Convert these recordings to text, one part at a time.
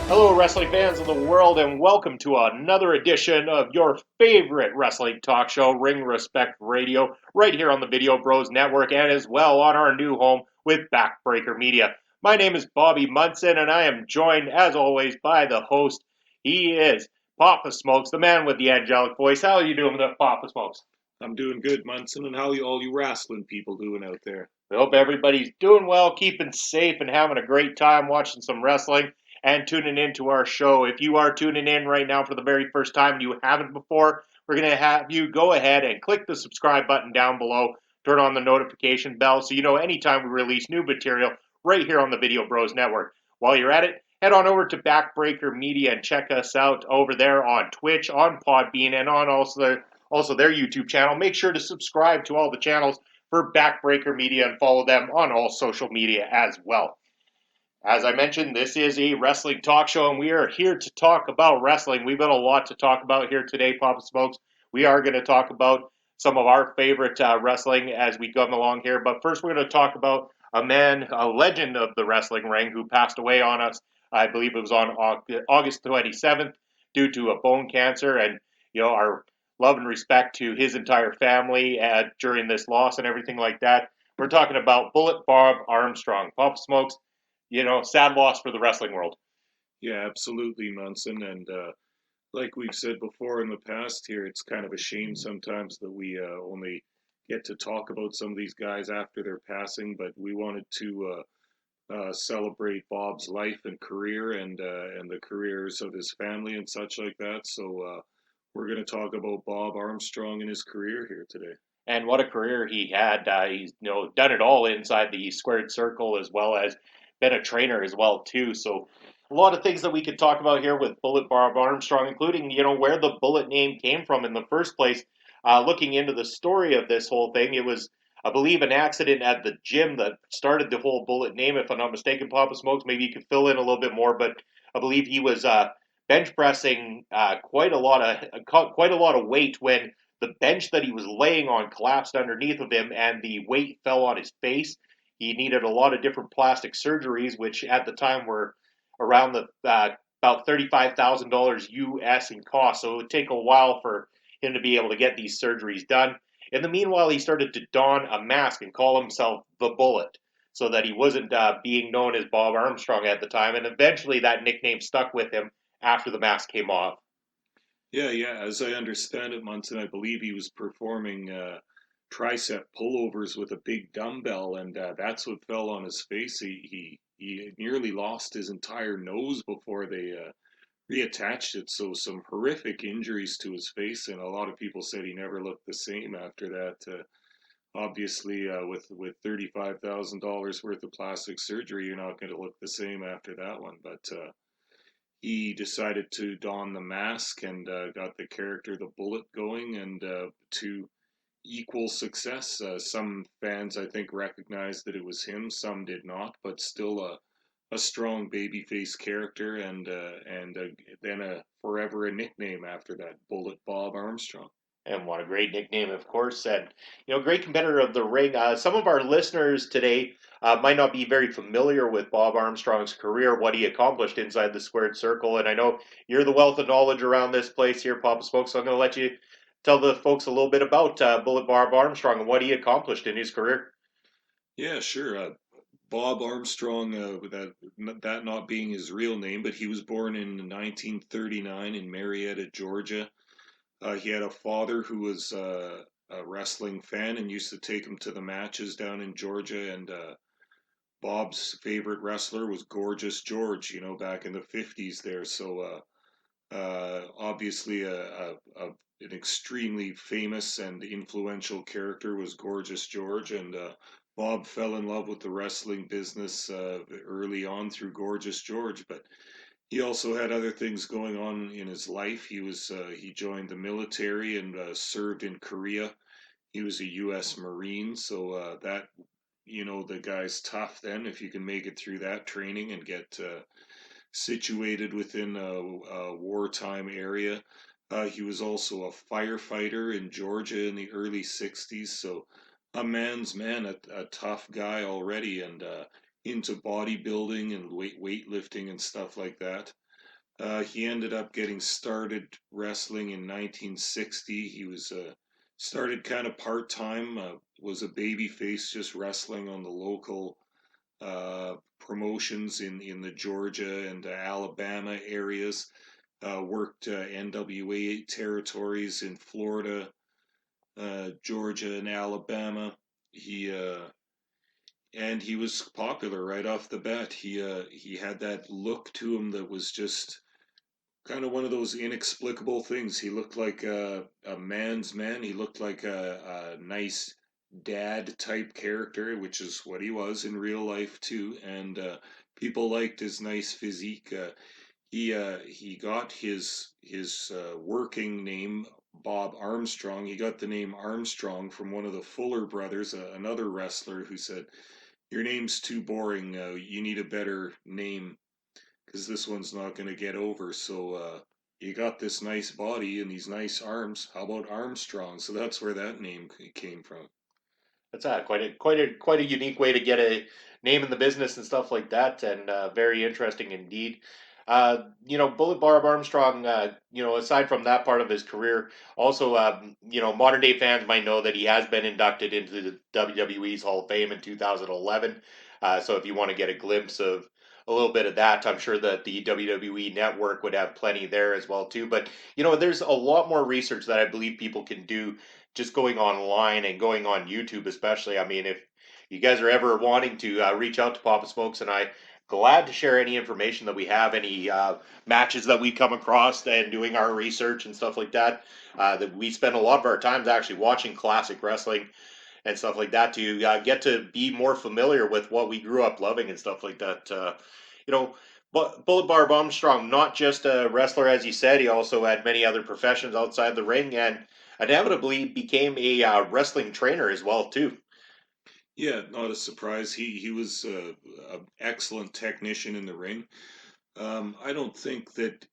Hello, wrestling fans of the world, and welcome to another edition of your favorite wrestling talk show, Ring Respect Radio, right here on the Video Bros Network and as well on our new home with Backbreaker Media. My name is Bobby Munson, and I am joined, as always, by the host. He is Papa Smokes, the man with the angelic voice. How are you doing, Papa Smokes? I'm doing good, Munson, and how all you wrestling people doing out there? I hope everybody's doing well, keeping safe, and having a great time watching some wrestling and tuning into our show. If you are tuning in right now for the very first time and you haven't before, we're going to have you go ahead and click the subscribe button down below, turn on the notification bell so you know anytime we release new material right here on the Video Bros Network. While you're at it, head on over to Backbreaker Media and check us out over there on Twitch, on Podbean, and on also their YouTube channel. Make sure to subscribe to all the channels for Backbreaker Media and follow them on all social media as well. As I mentioned, this is a wrestling talk show, and we are here to talk about wrestling. We've got a lot to talk about here today, Papa Smokes. We are going to talk about some of our favorite wrestling as we come along here. But first, we're going to talk about a man, a legend of the wrestling ring, who passed away on us. I believe it was on August 27th due to a bone cancer. And, our love and respect to his entire family during this loss and everything like that. We're talking about Bullet Bob Armstrong. Papa Smokes, sad loss for the wrestling world. Yeah, absolutely, Munson. And like we've said before in the past here, it's kind of a shame sometimes that we only get to talk about some of these guys after their passing, but we wanted to celebrate Bob's life and career and the careers of his family and such like that. So we're going to talk about Bob Armstrong and his career here today. And what a career he had. He's done it all inside the squared circle as well as been a trainer as well too. So a lot of things that we could talk about here with Bullet Bob Armstrong, including where the Bullet name came from in the first place. Looking into the story of this whole thing, it was, I believe, an accident at the gym that started the whole Bullet name. If I'm not mistaken, Papa Smokes, maybe you could fill in a little bit more, but I believe he was bench pressing quite a lot of weight when the bench that he was laying on collapsed underneath of him and the weight fell on his face. He needed a lot of different plastic surgeries, which at the time were around the about $35,000 US in cost. So it would take a while for him to be able to get these surgeries done. In the meanwhile, he started to don a mask and call himself the Bullet so that he wasn't being known as Bob Armstrong at the time. And eventually that nickname stuck with him after the mask came off. Yeah. As I understand it, Munson, I believe he was performing tricep pullovers with a big dumbbell, and that's what fell on his face. He nearly lost his entire nose before they reattached it. So some horrific injuries to his face, and a lot of people said he never looked the same after that. Obviously, with $35,000 worth of plastic surgery, you're not going to look the same after that one. But he decided to don the mask and got the character the Bullet going, and to equal success. Some fans, I think, recognized that it was him. Some did not, but still a strong babyface character, and then forever a nickname after that, Bullet Bob Armstrong. And what a great nickname, of course. And, great competitor of the ring. Some of our listeners today might not be very familiar with Bob Armstrong's career, what he accomplished inside the squared circle. And I know you're the wealth of knowledge around this place here, Papa Smokes. So I'm going to let you tell the folks a little bit about Bullet Bob Armstrong and what he accomplished in his career. Yeah, sure. Bob Armstrong, that not being his real name, but he was born in 1939 in Marietta, Georgia. He had a father who was a wrestling fan and used to take him to the matches down in Georgia. And Bob's favorite wrestler was Gorgeous George, back in the 50s there. So obviously, an extremely famous and influential character was Gorgeous George, and Bob fell in love with the wrestling business early on through Gorgeous George. But he also had other things going on in his life. He joined the military and served in Korea. He was a U.S. Marine, so the guy's tough. Then, if you can make it through that training and get situated within a wartime area. He was also a firefighter in Georgia in the early 60s, so a man's man, a tough guy already, and into bodybuilding and weightlifting and stuff like that. He ended up getting started wrestling in 1960. He was started kind of part time. Was a baby face, just wrestling on the local promotions in the Georgia and Alabama areas. Worked NWA territories in Florida, Georgia, and Alabama. He and he was popular right off the bat. He had that look to him that was just kind of one of those inexplicable things. He looked like a man's man. He looked like a nice dad type character, which is what he was in real life too. And people liked his nice physique. He got his working name Bob Armstrong. He got the name Armstrong from one of the Fuller brothers, another wrestler, who said, "Your name's too boring. You need a better name because this one's not going to get over. So you got this nice body and these nice arms. How about Armstrong?" So that's where that name came from. That's quite a unique way to get a name in the business and stuff like that, and very interesting indeed. Bullet Bob Armstrong. Aside from that part of his career, also, modern day fans might know that he has been inducted into the WWE's Hall of Fame in 2011. So if you want to get a glimpse of a little bit of that, I'm sure that the WWE Network would have plenty there as well too. But there's a lot more research that I believe people can do just going online and going on YouTube, especially. I mean, if you guys are ever wanting to reach out to Papa Smokes and I, glad to share any information that we have, any matches that we come across, and doing our research and stuff like that. That we spend a lot of our times actually watching classic wrestling and stuff like that to get to be more familiar with what we grew up loving and stuff like that. You know, but Bullet Barb Armstrong, not just a wrestler, as you said, he also had many other professions outside the ring, and inevitably became a wrestling trainer as well too. Yeah, not a surprise. He was an excellent technician in the ring. I don't think that,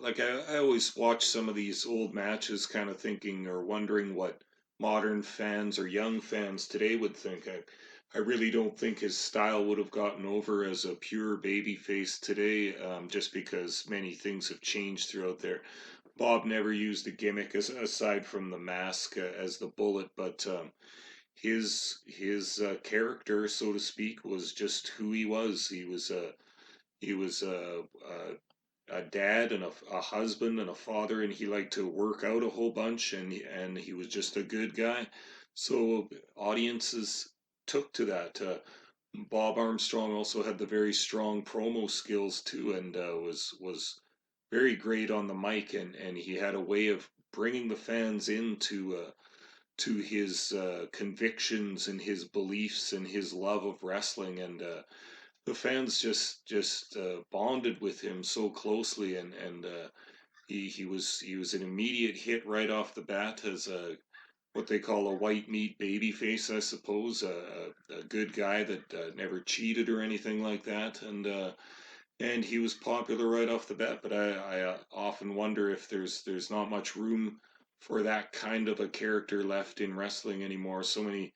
like, I always watch some of these old matches kind of thinking or wondering what modern fans or young fans today would think. I really don't think his style would have gotten over as a pure baby face today, just because many things have changed throughout there. Bob never used a gimmick aside from the mask as the bullet, but his character, so to speak, was just who he was. He was a dad and a husband and a father, and he liked to work out a whole bunch, and he was just a good guy. So audiences took to that. Bob Armstrong also had the very strong promo skills too, and was very great on the mic, and he had a way of bringing the fans into to his convictions and his beliefs and his love of wrestling, and the fans just bonded with him so closely, and he was an immediate hit right off the bat as a what they call a white meat baby face, I suppose, a good guy that never cheated or anything like that, and he was popular right off the bat. But I often wonder if there's not much room for that kind of a character left in wrestling anymore. So many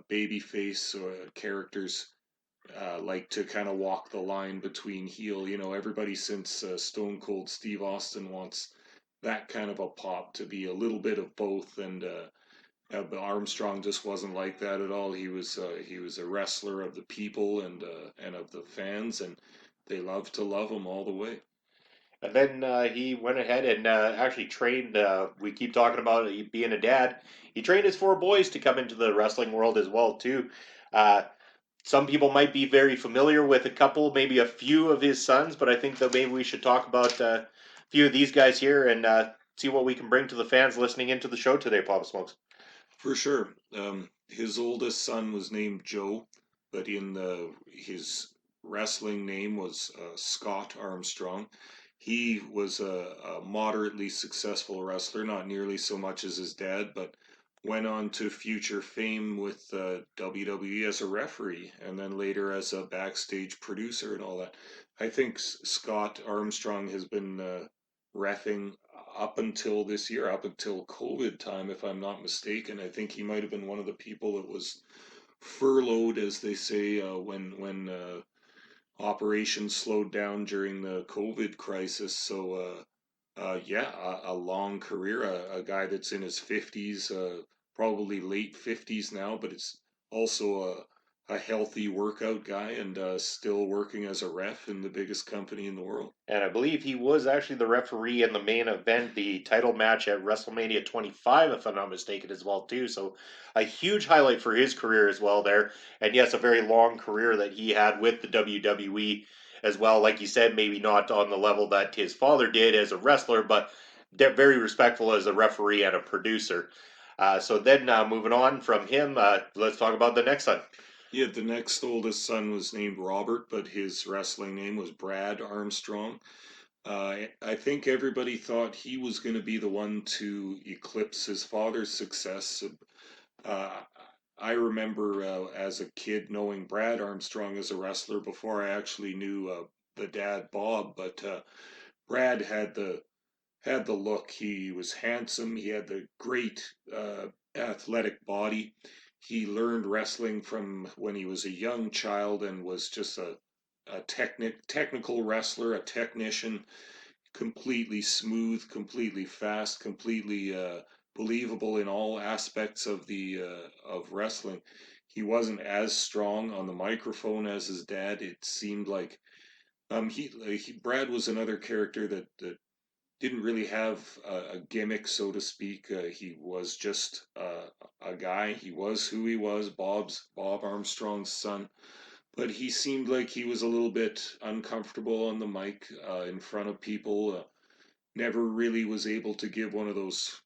baby face characters like to kind of walk the line between heel. Everybody since Stone Cold Steve Austin wants that kind of a pop to be a little bit of both, and but Armstrong just wasn't like that at all. He was a wrestler of the people and of the fans, and they loved to love him all the way. And then he went ahead and actually trained. We keep talking about being a dad. He trained his four boys to come into the wrestling world as well too. Uh, some people might be very familiar with a couple, maybe a few of his sons, but I think that maybe we should talk about a few of these guys here and see what we can bring to the fans listening into the show today, Papa Smokes. For sure. His oldest son was named Joe, but in his wrestling name was Scott Armstrong. He was a moderately successful wrestler, not nearly so much as his dad, but went on to future fame with WWE as a referee and then later as a backstage producer and all that. I think Scott Armstrong has been refing up until this year, up until COVID time, if I'm not mistaken. I think he might have been one of the people that was furloughed, as they say, when operations slowed down during the COVID crisis. So, yeah, a long career, a guy that's in his 50s, probably late 50s now, but it's also a healthy workout guy and still working as a ref in the biggest company in the world. And I believe he was actually the referee in the main event, the title match at WrestleMania 25, if I'm not mistaken, as well too. So a huge highlight for his career as well there. And yes, a very long career that he had with the WWE as well. Like you said, maybe not on the level that his father did as a wrestler, but very respectful as a referee and a producer. So then moving on from him, let's talk about the next son. Yeah, the next oldest son was named Robert, but his wrestling name was Brad Armstrong. I think everybody thought he was going to be the one to eclipse his father's success. Uh, I remember as a kid knowing Brad Armstrong as a wrestler before I actually knew the dad Bob. But Brad had the look. He was handsome. He had the great athletic body. He learned wrestling from when he was a young child and was just a technical wrestler, a technician, completely smooth, completely fast, completely believable in all aspects of the of wrestling. He wasn't as strong on the microphone as his dad. It seemed like Brad was another character that didn't really have a gimmick, so to speak. He was just a guy. He was who he was, Bob Armstrong's son. But he seemed like he was a little bit uncomfortable on the mic in front of people. Never really was able to give one of those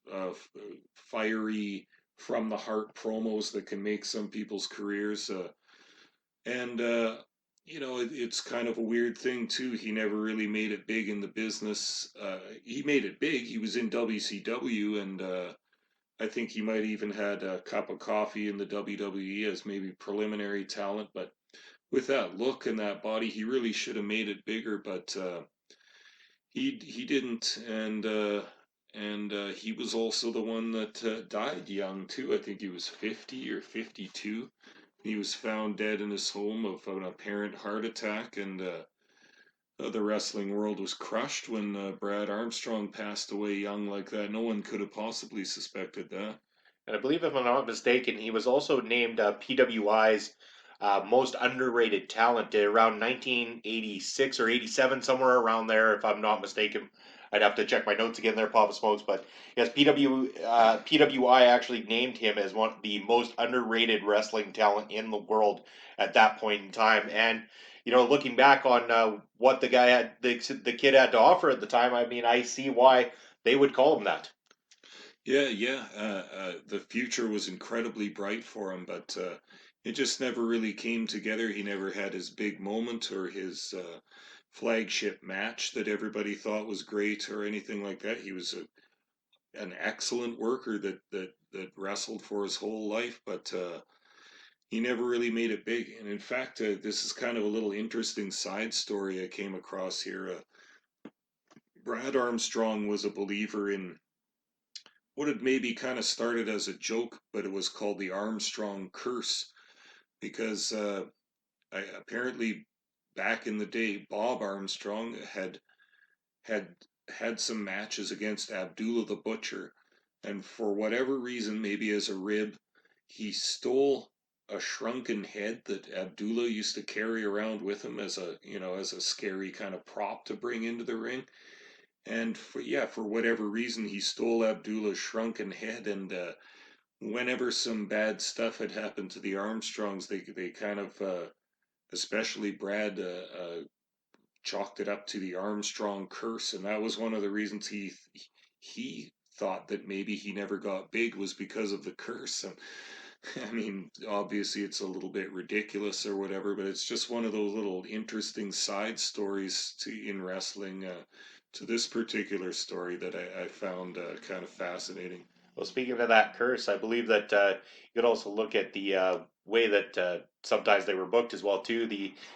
fiery, from the heart promos that can make some people's careers. And it's kind of a weird thing too. He never really made it big in the business. He made it big. He was in WCW, and I think he might even had a cup of coffee in the WWE as maybe preliminary talent. But with that look and that body, he really should have made it bigger. But he didn't, and he was also the one that died young too. I think he was 50 or 52. He was found dead in his home of an apparent heart attack, and the wrestling world was crushed when Brad Armstrong passed away young like that. No one could have possibly suspected that. And I believe, if I'm not mistaken, he was also named PWI's most underrated talent around 1986 or 87, somewhere around there, if I'm not mistaken. I'd have to check my notes again there, Papa Smokes. But yes, PWI actually named him as one of the most underrated wrestling talent in the world at that point in time. And looking back on what the guy had, the kid had to offer at the time, I mean, I see why they would call him that. Yeah, yeah. The future was incredibly bright for him, but it just never really came together. He never had his big moment or his flagship match that everybody thought was great or anything like that. He was an excellent worker that wrestled for his whole life, but he never really made it big. And in fact, this is kind of a little interesting side story I came across here. Brad Armstrong was a believer in what had maybe kind of started as a joke, but it was called the Armstrong curse because apparently back in the day, Bob Armstrong had had some matches against Abdullah the Butcher, and for whatever reason, maybe as a rib, he stole a shrunken head that Abdullah used to carry around with him as a scary kind of prop to bring into the ring. And for whatever reason, he stole Abdullah's shrunken head, and whenever some bad stuff had happened to the Armstrongs, they kind of, especially Brad, chalked it up to the Armstrong curse, and that was one of the reasons he thought that maybe he never got big was because of the curse. And I mean, obviously it's a little bit ridiculous or whatever, but it's just one of those little interesting side stories in wrestling. To this particular story that I found kind of fascinating. Well, speaking of that curse, I believe that you could also look at the way that sometimes they were booked as well too.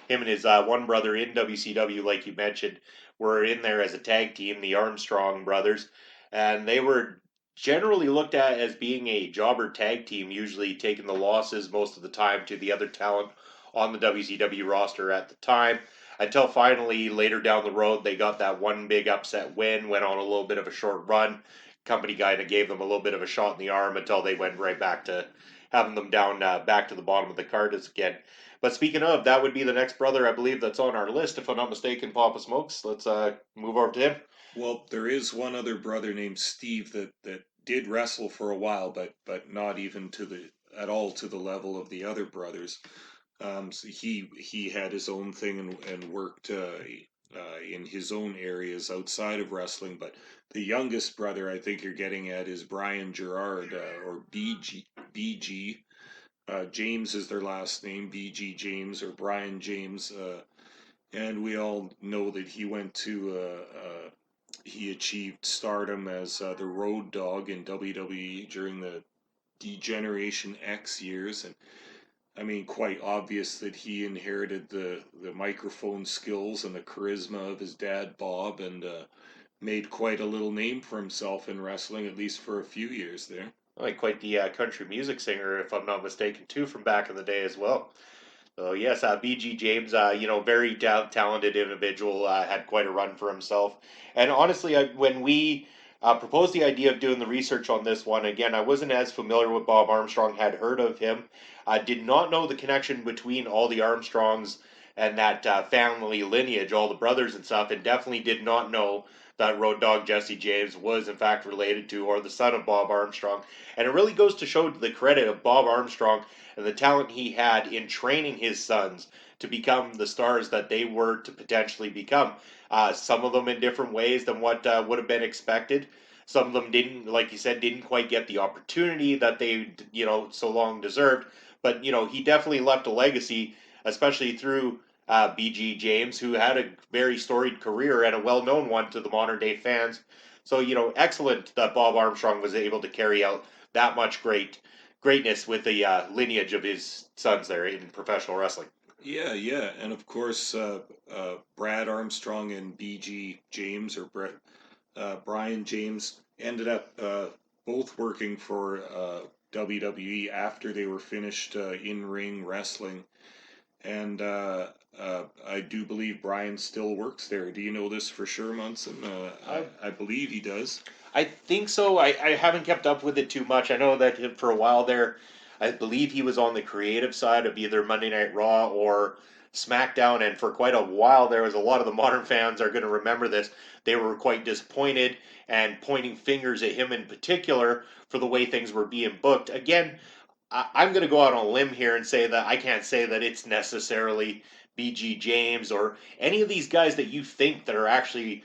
Him and his one brother in WCW, like you mentioned, were in there as a tag team, the Armstrong brothers, and they were generally looked at as being a jobber tag team, usually taking the losses most of the time to the other talent on the WCW roster at the time. until finally later down the road they got that one big upset win, went on a little bit of a short run. Company kind of gave them a little bit of a shot in the arm until they went right back to having them down back to the bottom of the card again. But speaking of, that would be the next brother I believe that's on our list, if I'm not mistaken, Papa Smokes. Let's move over to him. Well, there is one other brother named Steve that did wrestle for a while, but not even to the at all to the level of the other brothers. So he had his own thing and worked in his own areas outside of wrestling. But the youngest brother I think you're getting at is Brian Gerard or BG. James is their last name, BG James or Brian James. And we all know that he went to he achieved stardom as the Road Dogg in WWE during the Degeneration X years, and I mean, quite obvious that he inherited the microphone skills and the charisma of his dad Bob, and made quite a little name for himself in wrestling, at least for a few years there. Like quite the country music singer, if I'm not mistaken, too, from back in the day as well. So yes, BG James, very talented individual, had quite a run for himself. And honestly, when we proposed the idea of doing the research on this one, again, I wasn't as familiar with Bob Armstrong, had heard of him. I did not know the connection between all the Armstrongs and that family lineage, all the brothers and stuff, and definitely did not know that Road Dogg Jesse James was in fact related to or the son of Bob Armstrong. And it really goes to show the credit of Bob Armstrong and the talent he had in training his sons to become the stars that they were to potentially become. Some of them in different ways than what would have been expected. Some of them didn't, like you said, didn't quite get the opportunity that they, so long deserved. But he definitely left a legacy, especially through BG James, who had a very storied career and a well-known one to the modern day fans. So excellent that Bob Armstrong was able to carry out that much greatness with the lineage of his sons there in professional wrestling. Yeah, yeah, and of course, Brad Armstrong and BG James or Brian James ended up both working for WWE after they were finished in ring wrestling. And I do believe Brian still works there. Do you know this for sure, Munson? I I believe he does. I think so. I haven't kept up with it too much. I know that for a while there, I believe he was on the creative side of either Monday Night Raw or SmackDown, and for quite a while there was a lot of the modern fans are going to remember this. They were quite disappointed and pointing fingers at him in particular for the way things were being booked. Again, I'm going to go out on a limb here and say that I can't say that it's necessarily BG James or any of these guys that you think that are actually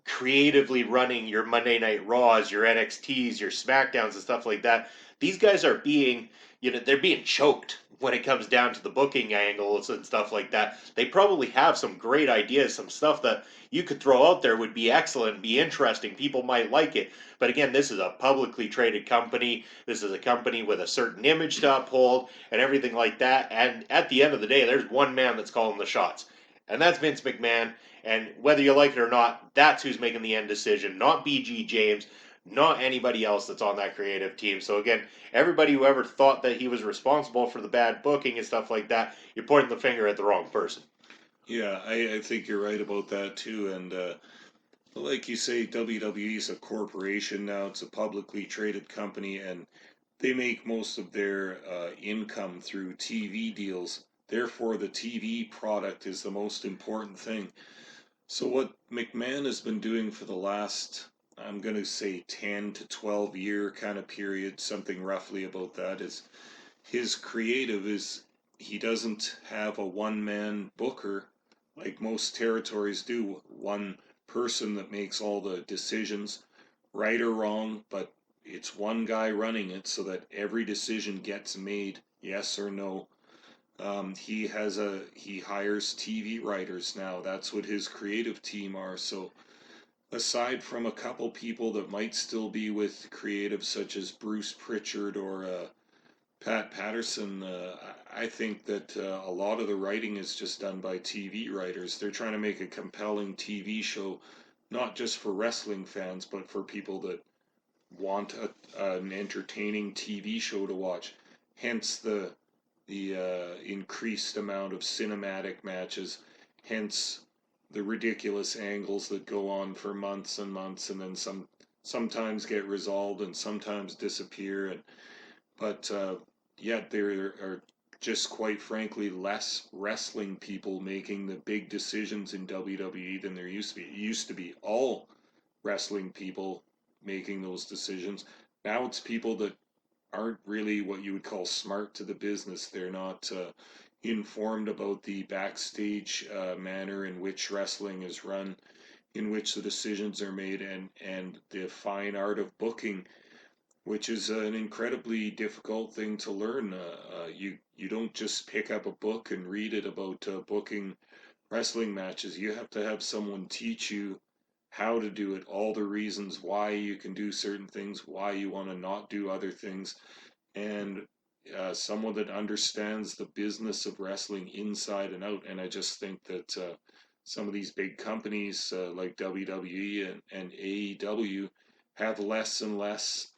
creatively running your Monday Night Raws, your NXTs, your SmackDowns, and stuff like that. These guys are being, they're being choked when it comes down to the booking angles and stuff like that. They probably have some great ideas, some stuff that you could throw out there would be excellent, be interesting. People might like it. But again, this is a publicly traded company. This is a company with a certain image to uphold and everything like that. And at the end of the day, there's one man that's calling the shots. And that's Vince McMahon. And whether you like it or not, that's who's making the end decision, not BG James, not anybody else that's on that creative team. So again, everybody who ever thought that he was responsible for the bad booking and stuff like that, you're pointing the finger at the wrong person. Yeah, I think you're right about that too. And like you say, WWE is a corporation now. It's a publicly traded company, and they make most of their income through TV deals. Therefore, the TV product is the most important thing. So what McMahon has been doing for the last, I'm going to say 10 to 12 year kind of period, something roughly about that, is his creative is he doesn't have a one man booker like most territories do, one person that makes all the decisions, right or wrong, but it's one guy running it so that every decision gets made, yes or no. He hires TV writers now. That's what his creative team are. So aside from a couple people that might still be with creative, such as Bruce Pritchard or Pat Patterson, I think that a lot of the writing is just done by TV writers. They're trying to make a compelling TV show, not just for wrestling fans, but for people that want an entertaining TV show to watch. Hence the increased amount of cinematic matches. hence the ridiculous angles that go on for months and months, and then sometimes get resolved and sometimes disappear. And but yet there are just quite frankly less wrestling people making the big decisions in WWE than there used to be. It used to be all wrestling people making those decisions. Now it's people that aren't really what you would call smart to the business. They're not informed about the backstage manner in which wrestling is run, in which the decisions are made, and the fine art of booking, which is an incredibly difficult thing to learn. You don't just pick up a book and read it about booking wrestling matches. You have to have someone teach you how to do it, all the reasons why you can do certain things, why you want to not do other things, and someone that understands the business of wrestling inside and out. And I just think that some of these big companies like WWE and AEW have less and less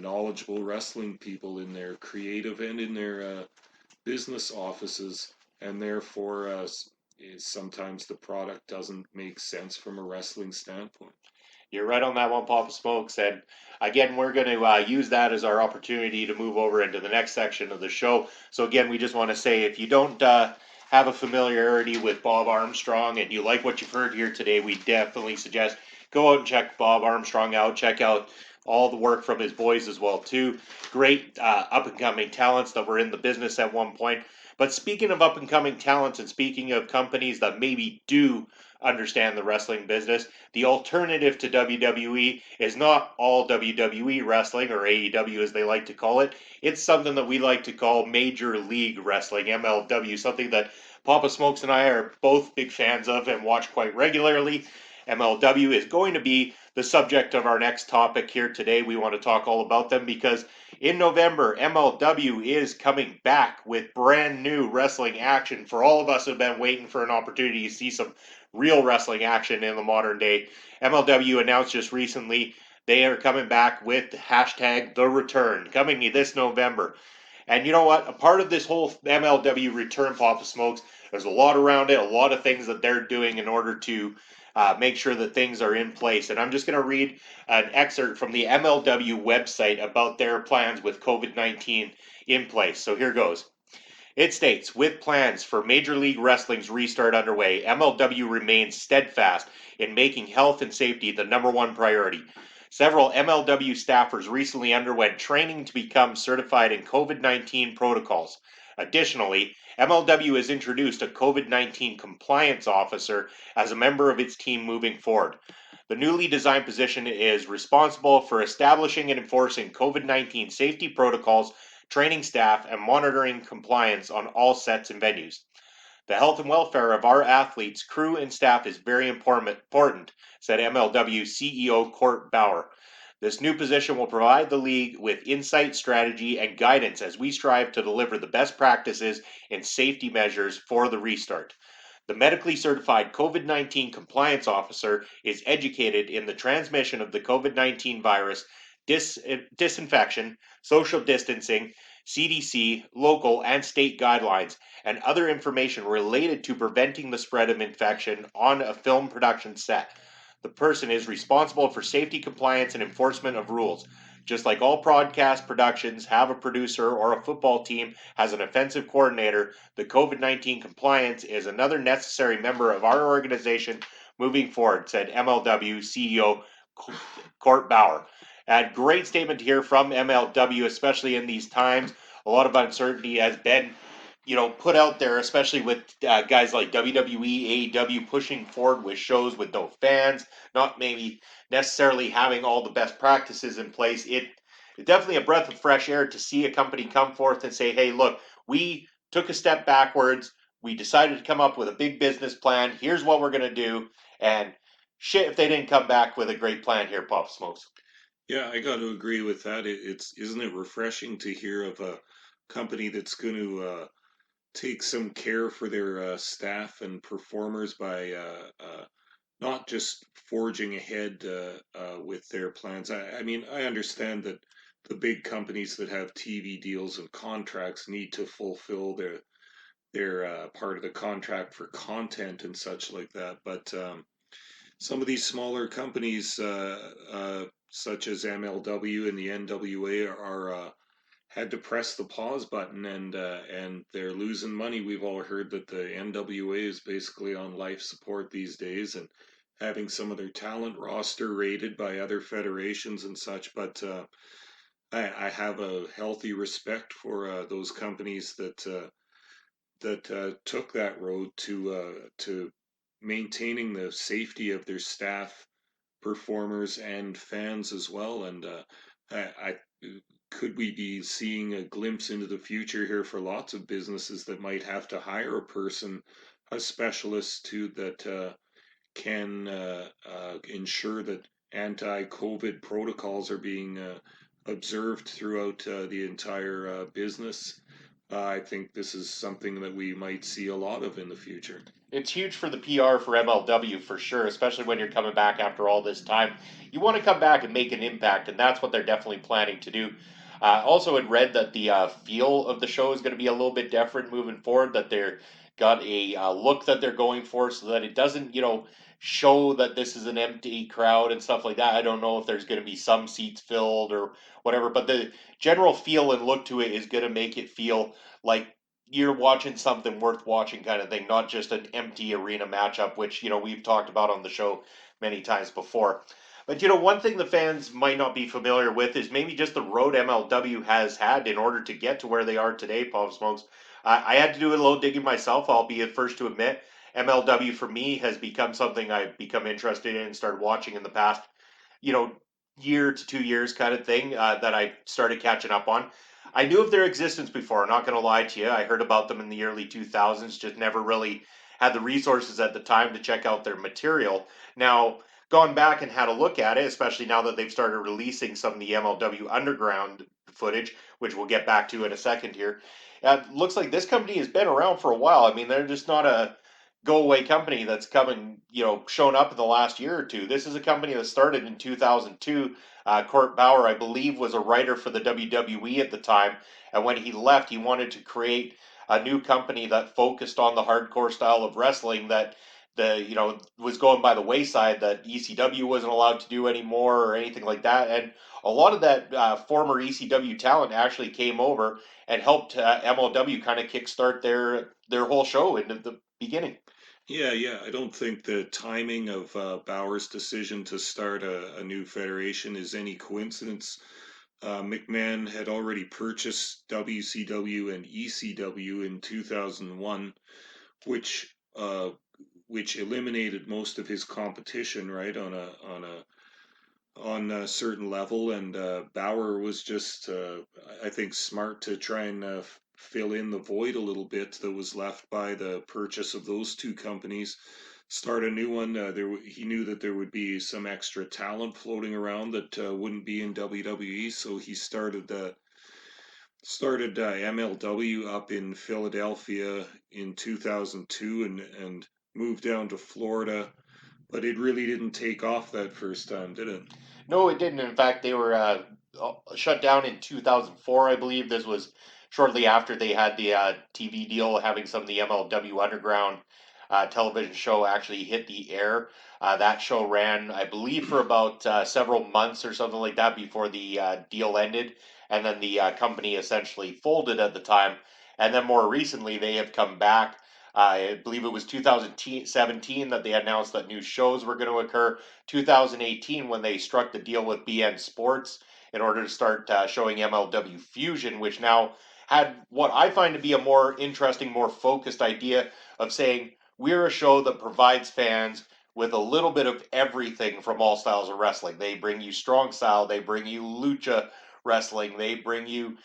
knowledgeable wrestling people in their creative and in their business offices, and therefore sometimes the product doesn't make sense from a wrestling standpoint. You're right on that one, Papa Smokes. And again, we're going to use that as our opportunity to move over into the next section of the show. So again, we just want to say, if you don't have a familiarity with Bob Armstrong and you like what you've heard here today, we definitely suggest go out and check Bob Armstrong out. Check out all the work from his boys as well too. Great up and coming talents that were in the business at one point. But speaking of up and coming talents, and speaking of companies that maybe do understand the wrestling business, the alternative to WWE is not all WWE wrestling, or AEW as they like to call it. It's something that we like to call Major League Wrestling, MLW, something that Papa Smokes and I are both big fans of and watch quite regularly. MLW is going to be the subject of our next topic here today. We want to talk all about them because in November, MLW is coming back with brand new wrestling action for all of us who have been waiting for an opportunity to see some real wrestling action in the modern day. MLW announced just recently they are coming back with hashtag The Return, coming this November. And you know what? A part of this whole MLW return, Papa Smokes, there's a lot around it, a lot of things that they're doing in order to make sure that things are in place. And I'm just going to read an excerpt from the MLW website about their plans with COVID-19 in place. So here goes. It states, with plans for Major League Wrestling's restart underway, MLW remains steadfast in making health and safety the number one priority. Several MLW staffers recently underwent training to become certified in COVID-19 protocols. Additionally, MLW has introduced a COVID-19 compliance officer as a member of its team moving forward. The newly designed position is responsible for establishing and enforcing COVID-19 safety protocols, training staff, and monitoring compliance on all sets and venues. The health and welfare of our athletes, crew, and staff is very important, said MLW CEO Court Bauer. This new position will provide the league with insight, strategy, and guidance as we strive to deliver the best practices and safety measures for the restart. The medically certified COVID-19 compliance officer is educated in the transmission of the COVID-19 virus, disinfection, social distancing, CDC, local, and state guidelines, and other information related to preventing the spread of infection on a film production set. The person is responsible for safety compliance and enforcement of rules. Just like all broadcast productions have a producer or a football team has an offensive coordinator, the COVID-19 compliance is another necessary member of our organization moving forward, said MLW CEO Court Bauer. And great statement here from MLW, especially in these times. A lot of uncertainty has been, put out there, especially with guys like WWE, AEW pushing forward with shows with no fans, not maybe necessarily having all the best practices in place. It's definitely a breath of fresh air to see a company come forth and say, hey, look, we took a step backwards. We decided to come up with a big business plan. Here's what we're going to do. And shit, if they didn't come back with a great plan here, Pop Smokes. Yeah, I got to agree with that. It's isn't it refreshing to hear of a company that's going to take some care for their staff and performers by not just forging ahead with their plans. I mean, I understand that the big companies that have TV deals and contracts need to fulfill they're part of the contract for content and such like that. But some of these smaller companies, such as MLW and the NWA, are had to press the pause button, and they're losing money. We've all heard that the NWA is basically on life support these days, and having some of their talent roster rated by other federations and such. But I have a healthy respect for those companies that took that road to maintaining the safety of their staff, performers, and fans as well. And I could we be seeing a glimpse into the future here for lots of businesses that might have to hire a person, a specialist too, that can ensure that anti-COVID protocols are being observed throughout the entire business. I think this is something that we might see a lot of in the future. It's huge for the PR for MLW for sure, especially when you're coming back after all this time. You want to come back and make an impact, and that's what they're definitely planning to do. Also, had read that the feel of the show is going to be a little bit different moving forward. That they're got a look that they're going for, so that it doesn't, show that this is an empty crowd and stuff like that. I don't know if there's going to be some seats filled or whatever, but the general feel and look to it is going to make it feel like you're watching something worth watching kind of thing, not just an empty arena matchup, which, we've talked about on the show many times before. But, one thing the fans might not be familiar with is maybe just the road MLW has had in order to get to where they are today, Pop Smokes. I had to do a little digging myself, I'll be the first to admit. MLW for me has become something I've become interested in and started watching in the past, you know, year to 2 years kind of thing that I started catching up on. I knew of their existence before, I'm not going to lie to you. I heard about them in the early 2000s, just never really had the resources at the time to check out their material. Now, gone back and had a look at it, especially now that they've started releasing some of the MLW Underground footage, which we'll get back to in a second here. Looks like this company has been around for a while. I mean, they're just not a go away company that's coming, shown up in the last year or two. This is a company that started in 2002. Court Bauer, I believe, was a writer for the WWE at the time, and when he left, he wanted to create a new company that focused on the hardcore style of wrestling that was going by the wayside, that ECW wasn't allowed to do anymore or anything like that. And a lot of that former ECW talent actually came over and helped MLW kind of kickstart their whole show into the beginning. Yeah, yeah. I don't think the timing of Bauer's decision to start a new federation is any coincidence. McMahon had already purchased WCW and ECW in 2001, which which eliminated most of his competition, right, on a certain level. And Bauer was just, I think, smart to try and fill in the void a little bit that was left by the purchase of those two companies. Start a new one. He knew that there would be some extra talent floating around that wouldn't be in WWE, so he started MLW up in Philadelphia in 2002, and moved down to Florida. But it really didn't take off that first time, did it? No, it didn't. In fact, they were shut down in 2004, I believe. This was shortly after they had the TV deal, having some of the MLW Underground television show actually hit the air. That show ran, I believe, for about several months or something like that before the deal ended. And then the company essentially folded at the time. And then more recently, they have come back. I believe it was 2017 that they announced that new shows were going to occur. 2018 when they struck the deal with BN Sports in order to start showing MLW Fusion, which now had what I find to be a more interesting, more focused idea of saying we're a show that provides fans with a little bit of everything from all styles of wrestling. They bring you strong style, they bring you lucha wrestling, they bring you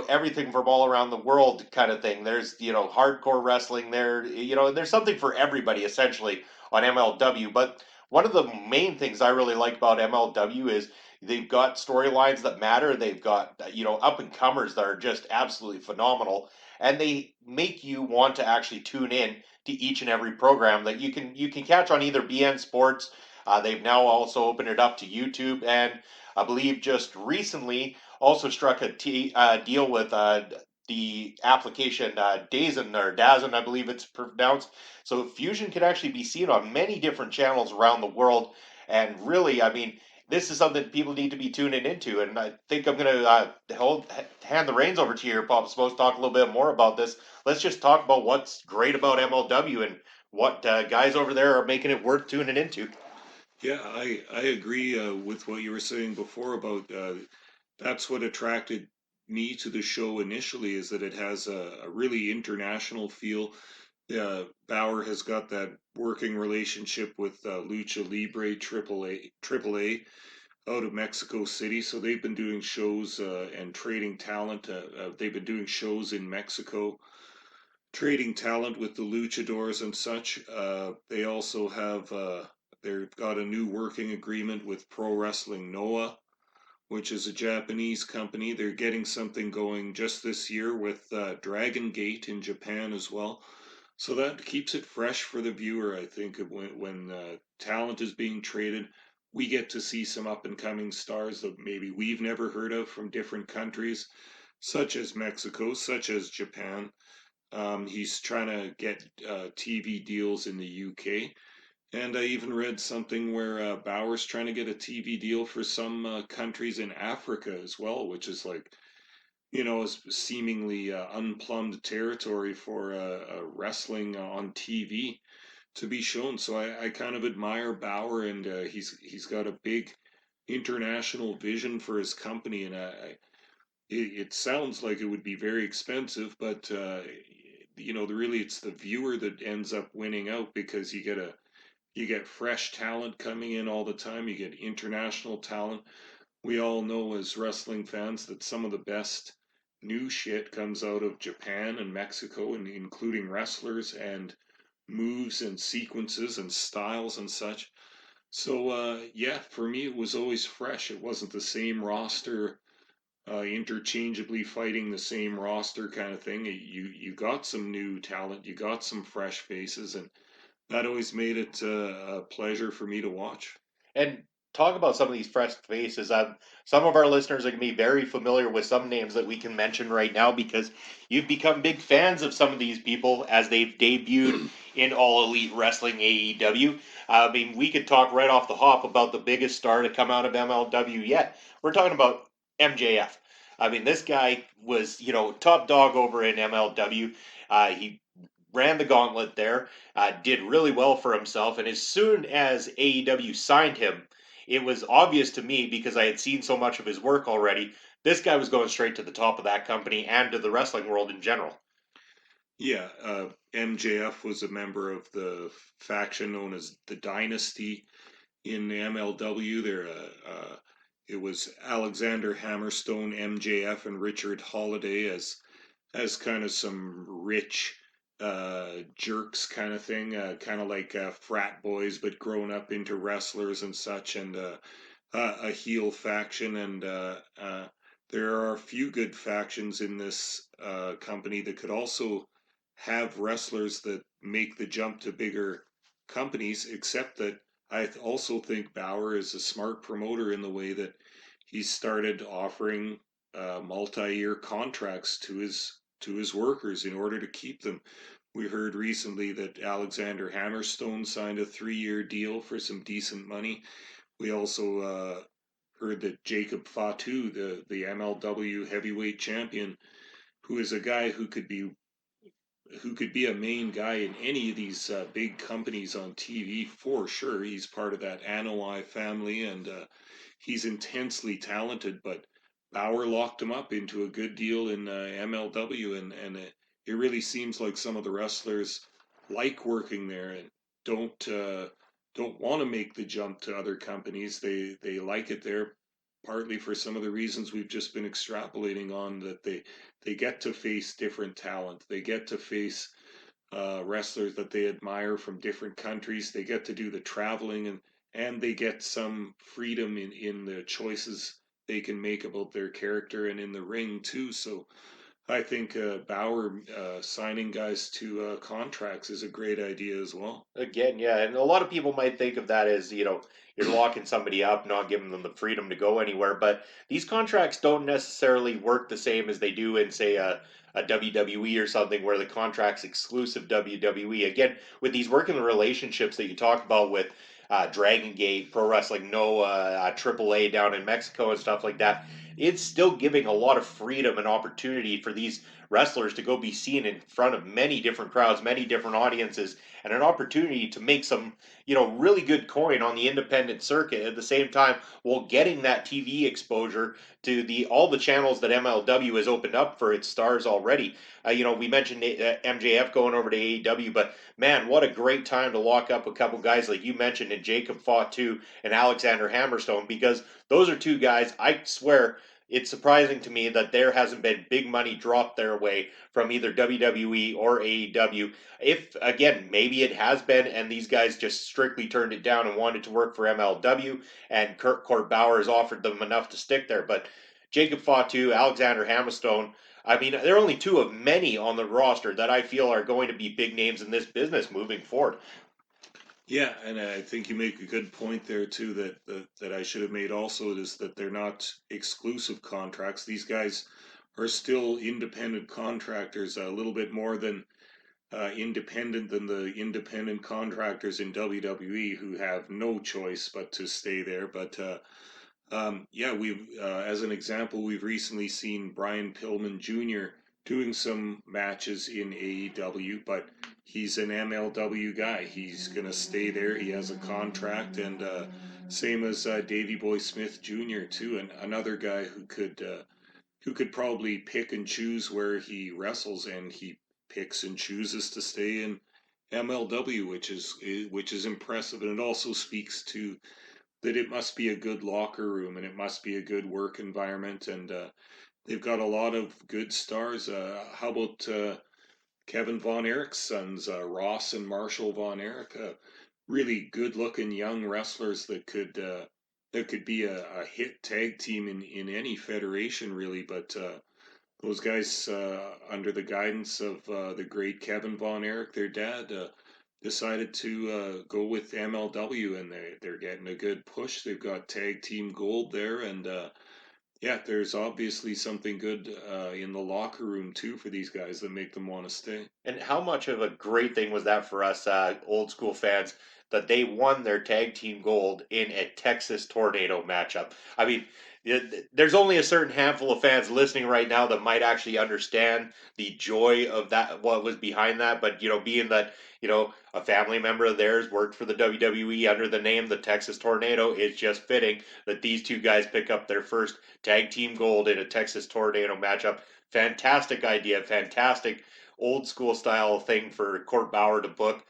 everything from all around the world kind of thing. There's hardcore wrestling there, there's something for everybody essentially on MLW. But one of the main things I really like about MLW is they've got storylines that matter. They've got up and comers that are just absolutely phenomenal, and they make you want to actually tune in to each and every program that you can catch on either BN Sports. They've now also opened it up to YouTube, and I believe just recently also struck a deal with the application Dazen or Dazen, I believe it's pronounced. So Fusion can actually be seen on many different channels around the world, and really, I mean, this is something people need to be tuning into. And I think I'm going to hand the reins over to you, Papa Smokes, talk a little bit more about this. Let's just talk about what's great about MLW and what guys over there are making it worth tuning into. Yeah, I agree with what you were saying before about that's what attracted me to the show initially is that it has a really international feel. Bauer has got that working relationship with Lucha Libre Triple A out of Mexico City, so they've been doing shows and trading talent. They've been doing shows in Mexico, trading talent with the luchadors and such. They also have they've got a new working agreement with Pro Wrestling Noah, which is a Japanese company. They're getting something going just this year with Dragon Gate in Japan as well. So that keeps it fresh for the viewer. I think when talent is being traded, we get to see some up and coming stars that maybe we've never heard of from different countries, such as Mexico, such as Japan. He's trying to get TV deals in the UK. And I even read something where Bauer's trying to get a TV deal for some countries in Africa as well, which is like, is seemingly unplumbed territory for wrestling on TV to be shown. So I kind of admire Bauer, and he's got a big international vision for his company, and it sounds like it would be very expensive, but really it's the viewer that ends up winning out because you get fresh talent coming in all the time. You get international talent. We all know as wrestling fans that some of the best new shit comes out of Japan and Mexico, and including wrestlers and moves and sequences and styles and such. So yeah, for me it was always fresh. It wasn't the same roster interchangeably fighting the same roster kind of thing. You got some new talent, you got some fresh faces, and that always made it a pleasure for me to watch. And talk about some of these fresh faces. Some of our listeners are going to be very familiar with some names that we can mention right now because you've become big fans of some of these people as they've debuted in All Elite Wrestling AEW. I mean, we could talk right off the hop about the biggest star to come out of MLW yet. We're talking about MJF. I mean, this guy was, top dog over in MLW. He ran the gauntlet there, did really well for himself. And as soon as AEW signed him, it was obvious to me because I had seen so much of his work already. This guy was going straight to the top of that company and to the wrestling world in general. Yeah, MJF was a member of the faction known as the Dynasty in the MLW. It was Alexander Hammerstone, MJF, and Richard Holiday as kind of some rich jerks kind of thing, kind of like frat boys, but grown up into wrestlers and such, and a heel faction. And there are a few good factions in this company that could also have wrestlers that make the jump to bigger companies, except that I also think Bauer is a smart promoter in the way that he started offering multi-year contracts to his workers in order to keep them. We heard recently that Alexander Hammerstone signed a 3-year deal for some decent money. We also heard that Jacob Fatu, the MLW heavyweight champion, who is a guy who could be a main guy in any of these big companies on TV for sure. He's part of that Anoa'i family, and he's intensely talented. But Bauer locked him up into a good deal in MLW, and it really seems like some of the wrestlers like working there and don't want to make the jump to other companies. They like it there partly for some of the reasons we've just been extrapolating on, that they get to face different talent. They get to face wrestlers that they admire from different countries. They get to do the traveling, and they get some freedom in the choices they can make about their character and in the ring too. So I think Bauer signing guys to contracts is a great idea as well. Again, yeah, and a lot of people might think of that as, you're locking somebody up, not giving them the freedom to go anywhere. But these contracts don't necessarily work the same as they do in, say, a WWE or something where the contract's exclusive WWE. Again, with these working relationships that you talk about with Dragon Gate, Pro Wrestling Noah, AAA down in Mexico and stuff like that, it's still giving a lot of freedom and opportunity for these wrestlers to go be seen in front of many different crowds, many different audiences, and an opportunity to make some, really good coin on the independent circuit at the same time while getting that TV exposure to the all the channels that MLW has opened up for its stars already. We mentioned MJF going over to AEW, but man, what a great time to lock up a couple guys like you mentioned and Jacob Fatu and Alexander Hammerstone, because those are two guys, I swear, it's surprising to me that there hasn't been big money dropped their way from either WWE or AEW. If again, maybe it has been, and these guys just strictly turned it down and wanted to work for MLW, and Court Bauer has offered them enough to stick there. But Jacob Fatu, Alexander Hammerstone, I mean, they're only two of many on the roster that I feel are going to be big names in this business moving forward. Yeah, and I think you make a good point there too. That I should have made also is that they're not exclusive contracts. These guys are still independent contractors, a little bit more than independent than the independent contractors in WWE who have no choice but to stay there. But yeah, we've as an example, we've recently seen Brian Pillman Jr. doing some matches in AEW, but he's an MLW guy. He's gonna stay there. He has a contract, and same as Davey Boy Smith Jr. too, and another guy who could probably pick and choose where he wrestles, and he picks and chooses to stay in MLW, which is impressive, and it also speaks to that it must be a good locker room and it must be a good work environment, and they've got a lot of good stars. How about Kevin Von Erich's sons, Ross and Marshall Von Erich? Really good-looking young wrestlers that could be a hit tag team in any federation, really. But those guys, under the guidance of the great Kevin Von Erich, their dad, decided to go with MLW, and they're getting a good push. They've got tag team gold there, and yeah, there's obviously something good in the locker room too for these guys that make them want to stay. And how much of a great thing was that for us old school fans that they won their tag team gold in a Texas Tornado matchup? I mean, there's only a certain handful of fans listening right now that might actually understand the joy of that, what was behind that. But being that a family member of theirs worked for the WWE under the name the Texas Tornado, it's just fitting that these two guys pick up their first tag team gold in a Texas Tornado matchup. Fantastic idea, fantastic old school style thing for Court Bauer to book.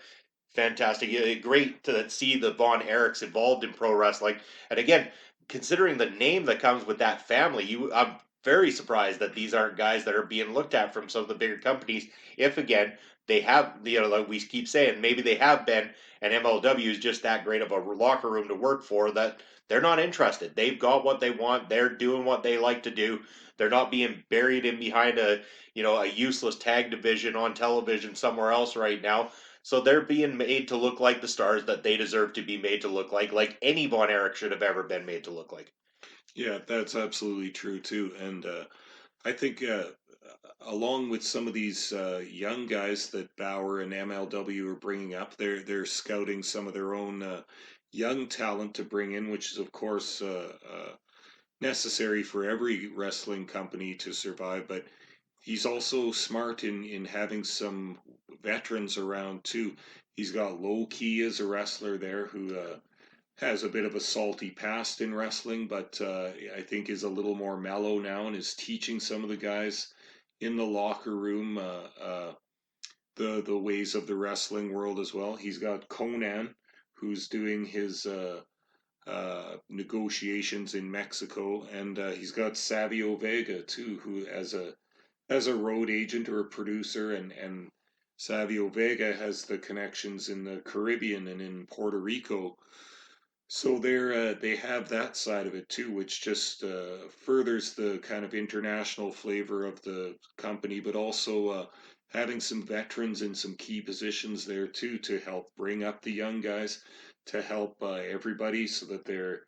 Fantastic. Great to see the Von Erichs involved in pro wrestling. And again, considering the name that comes with that family, I'm very surprised that these aren't guys that are being looked at from some of the bigger companies. If again, they have, like we keep saying, maybe they have been, and MLW is just that great of a locker room to work for that they're not interested. They've got what they want. They're doing what they like to do. They're not being buried in behind a useless tag division on television somewhere else right now. So they're being made to look like the stars that they deserve to be made to look like any Von Erich should have ever been made to look like. Yeah, that's absolutely true too, and I think along with some of these young guys that Bauer and MLW are bringing up, they're scouting some of their own young talent to bring in, which is of course necessary for every wrestling company to survive. But he's also smart in having some veterans around too. He's got Low Key as a wrestler there who has a bit of a salty past in wrestling, but I think is a little more mellow now and is teaching some of the guys in the locker room the ways of the wrestling world as well. He's got Conan, who's doing his negotiations in Mexico, and he's got Savio Vega too, who as a road agent or a producer, and Savio Vega has the connections in the Caribbean and in Puerto Rico. So they have that side of it too, which just furthers the kind of international flavor of the company, but also having some veterans in some key positions there too to help bring up the young guys, to help everybody so that their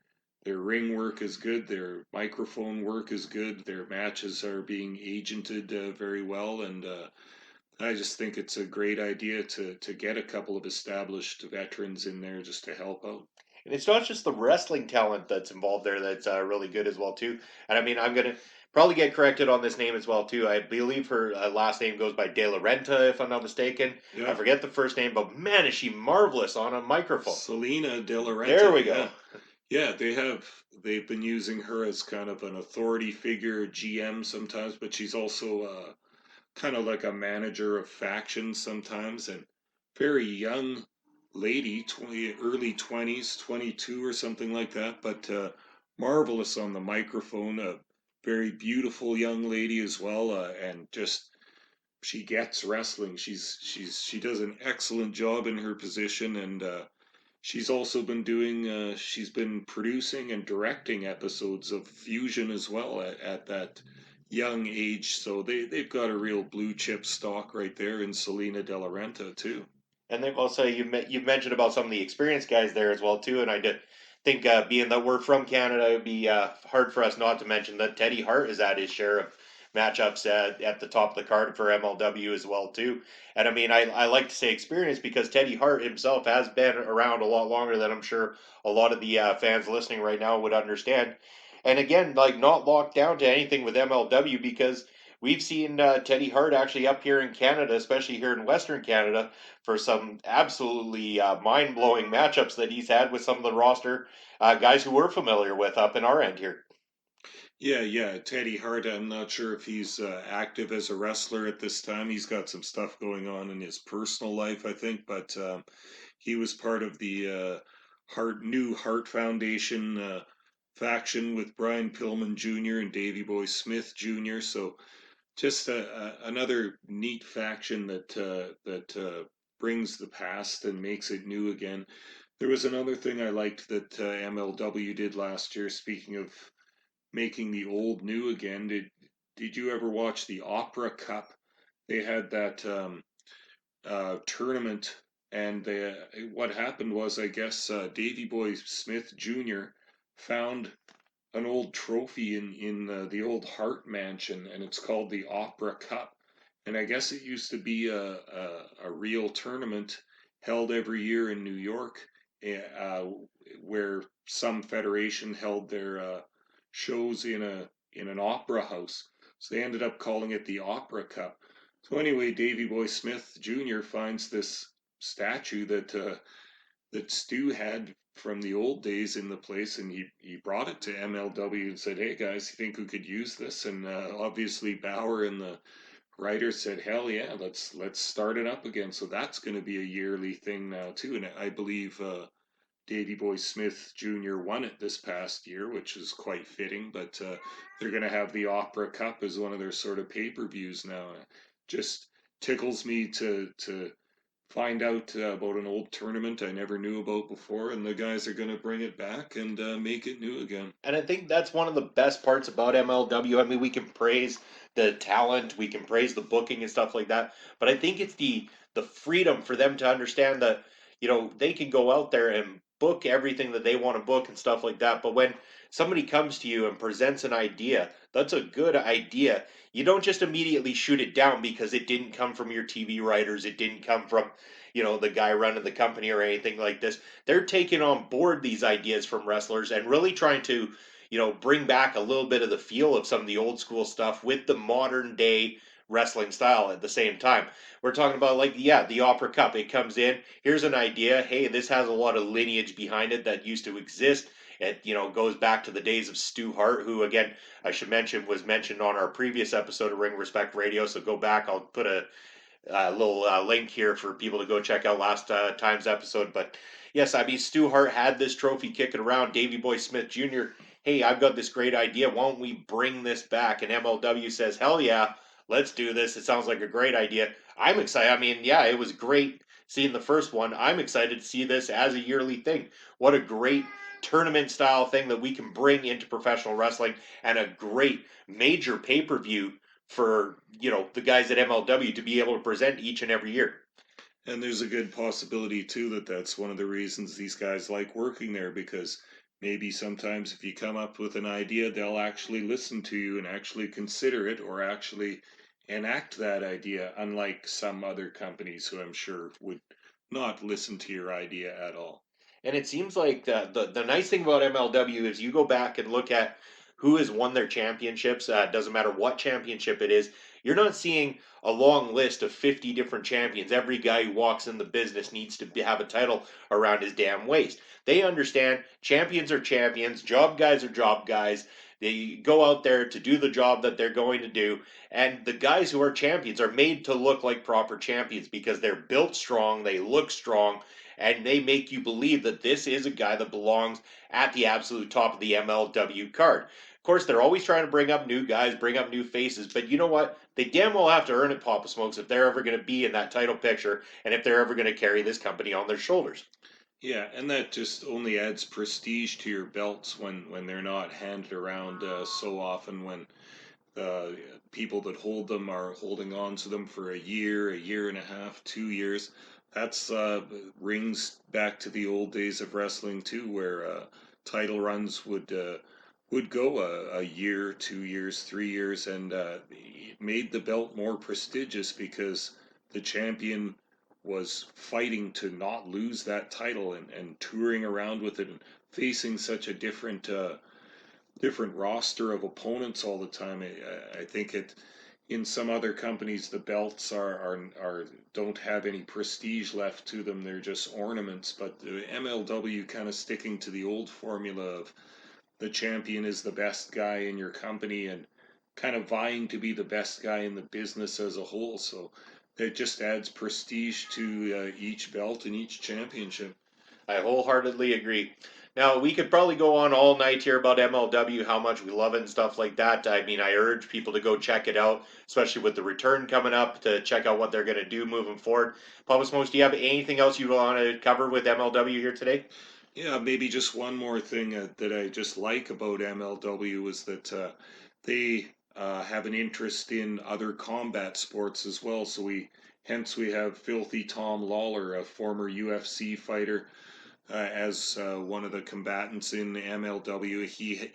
ring work is good, their microphone work is good, their matches are being agented very well, and I just think it's a great idea to get a couple of established veterans in there just to help out. And it's not just the wrestling talent that's involved there that's really good as well too. And I mean, I'm gonna probably get corrected on this name as well too. I believe her last name goes by De La Renta, if I'm not mistaken. I Yeah. forget the first name, but man, is she marvelous on a microphone. Selena De La There Renta, we yeah. go. Yeah, they've been using her as kind of an authority figure, GM sometimes, but she's also kind of like a manager of factions sometimes, and very young lady, 20, early 20s, 22 or something like that, but marvelous on the microphone, a very beautiful young lady as well, and just she gets wrestling. She does an excellent job in her position, and she's also been doing, she's been producing and directing episodes of Fusion as well at that young age. So they've got a real blue chip stock right there in Selena De La Renta, too. And then also you've mentioned about some of the experienced guys there as well too, and I did think being that we're from Canada, it'd be hard for us not to mention that Teddy Hart has had his share of matchups at the top of the card for MLW as well too. And I mean, I like to say experienced because Teddy Hart himself has been around a lot longer than I'm sure a lot of the fans listening right now would understand. And again, like not locked down to anything with MLW because we've seen Teddy Hart actually up here in Canada, especially here in Western Canada, for some absolutely mind blowing matchups that he's had with some of the roster guys who we're familiar with up in our end here. Yeah, yeah, Teddy Hart. I'm not sure if he's active as a wrestler at this time. He's got some stuff going on in his personal life, I think, but he was part of the Heart Foundation faction with Brian Pillman Jr. and Davey Boy Smith Jr. So just another neat faction that brings the past and makes it new again. There was another thing I liked that MLW did last year. Speaking of making the old new again, did you ever watch the Opera Cup? They had that tournament, and what happened was, I guess, Davy Boy Smith Jr. found an old trophy in the old Hart Mansion, and it's called the Opera Cup. And I guess it used to be a real tournament held every year in New York, uh, where some federation held their shows in an opera house. So they ended up calling it the Opera Cup. So anyway, Davy Boy Smith Jr. finds this statue that Stu had from the old days in the place, and he brought it to MLW and said, "Hey guys, you think we could use this?" And obviously Bauer and the writers said, "Hell yeah, let's start it up again." So that's going to be a yearly thing now too, and I believe Davy Boy Smith Jr. won it this past year, which is quite fitting. But they're going to have the Opera Cup as one of their sort of pay-per-views now. It just tickles me to find out about an old tournament I never knew about before, and the guys are going to bring it back and make it new again. And I think that's one of the best parts about MLW. I mean, we can praise the talent, we can praise the booking and stuff like that, but I think it's the freedom for them to understand that they can go out there and book everything that they want to book and stuff like that. But when somebody comes to you and presents an idea, that's a good idea. You don't just immediately shoot it down because it didn't come from your TV writers, it didn't come from the guy running the company or anything like this. They're taking on board these ideas from wrestlers and really trying to bring back a little bit of the feel of some of the old school stuff with the modern day wrestling style at the same time. We're talking about like the Opera Cup. It comes in, here's an idea. Hey, this has a lot of lineage behind it that used to exist. It goes back to the days of Stu Hart, who again I should mention was mentioned on our previous episode of Ring Respect Radio. So go back. I'll put a little link here for people to go check out last time's episode. But yes, I mean, Stu Hart had this trophy kicking around. Davy Boy Smith Jr., hey, I've got this great idea. Why don't we bring this back? And MLW says, hell yeah, let's do this. It sounds like a great idea. I'm excited. I mean, yeah, it was great seeing the first one. I'm excited to see this as a yearly thing. What a great tournament style thing that we can bring into professional wrestling, and a great major pay-per-view for, the guys at MLW to be able to present each and every year. And there's a good possibility too that that's one of the reasons these guys like working there, because maybe sometimes if you come up with an idea, they'll actually listen to you and actually consider it or actually enact that idea, unlike some other companies who I'm sure would not listen to your idea at all. And it seems like the nice thing about MLW is you go back and look at who has won their championships. Doesn't matter what championship it is. You're not seeing a long list of 50 different champions. Every guy who walks in the business needs to have a title around his damn waist. They understand champions are champions, job guys are job guys. They go out there to do the job that they're going to do. And the guys who are champions are made to look like proper champions because they're built strong, they look strong, and they make you believe that this is a guy that belongs at the absolute top of the MLW card. Of course, they're always trying to bring up new guys, bring up new faces, but you know what? They damn well have to earn it, Papa Smokes, if they're ever going to be in that title picture and if they're ever going to carry this company on their shoulders. Yeah, and that just only adds prestige to your belts when they're not handed around so often, when uh, people that hold them are holding on to them for a year and a half, 2 years. That's rings back to the old days of wrestling too, where title runs would go a year, 2 years, 3 years, and it made the belt more prestigious because the champion was fighting to not lose that title and touring around with it and facing such a different roster of opponents all the time. I think it in some other companies the belts are don't have any prestige left to them. They're just ornaments. But the MLW kind of sticking to the old formula of the champion is the best guy in your company and kind of vying to be the best guy in the business as a whole. So it just adds prestige to each belt and each championship. I wholeheartedly agree. Now, we could probably go on all night here about MLW, how much we love it and stuff like that. I mean, I urge people to go check it out, especially with the return coming up, to check out what they're going to do moving forward. Papa Smokes, do you have anything else you want to cover with MLW here today? Yeah, maybe just one more thing that I just like about MLW is that they have an interest in other combat sports as well. So hence we have Filthy Tom Lawler, a former UFC fighter, as one of the combatants in MLW.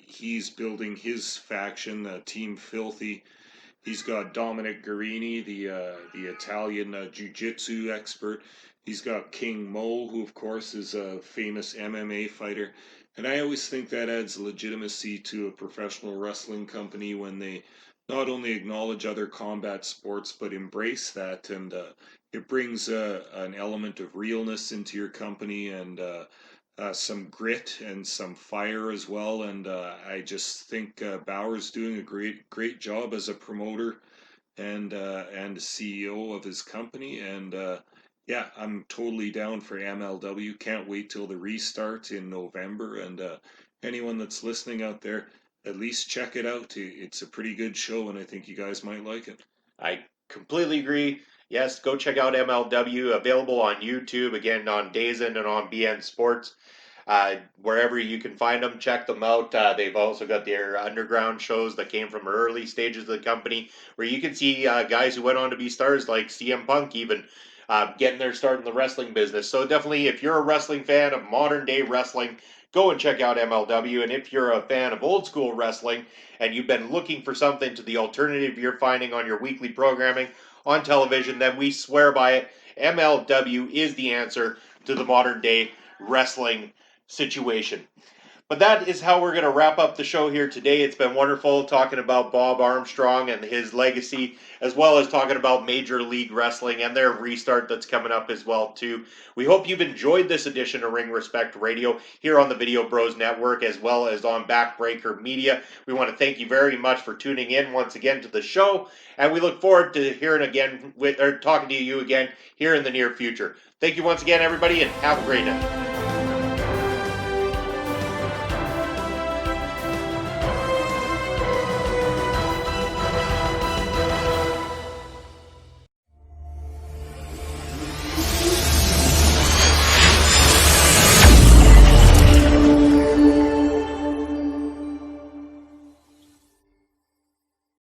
He's building his faction, Team Filthy. He's got Dominic Guarini, the Italian jiu-jitsu expert. He's got King Mo, who of course is a famous MMA fighter. And I always think that adds legitimacy to a professional wrestling company when they not only acknowledge other combat sports but embrace that, and it brings an element of realness into your company, and some grit and some fire as well. And I just think Bauer's doing a great job as a promoter and CEO of his company. And yeah, I'm totally down for MLW. Can't wait till the restart in November. And anyone that's listening out there, at least check it out. It's a pretty good show, and I think you guys might like it. I completely agree. Yes, go check out MLW, available on YouTube, again on DAZN and on BN Sports. Wherever you can find them, check them out. They've also got their underground shows that came from early stages of the company, where you can see guys who went on to be stars like CM Punk, even getting their start in the wrestling business. So definitely, if you're a wrestling fan of modern day wrestling, go and check out MLW. And if you're a fan of old school wrestling and you've been looking for something to the alternative you're finding on your weekly programming on television, then we swear by it. MLW is the answer to the modern day wrestling situation. But that is how we're going to wrap up the show here today. It's been wonderful talking about Bob Armstrong and his legacy, as well as talking about Major League Wrestling and their restart that's coming up as well too. We hope you've enjoyed this edition of Ring Respect Radio here on the Video Bros Network, as well as on Backbreaker Media. We want to thank you very much for tuning in once again to the show, and we look forward to hearing again talking to you again here in the near future. Thank you once again, everybody, and have a great night.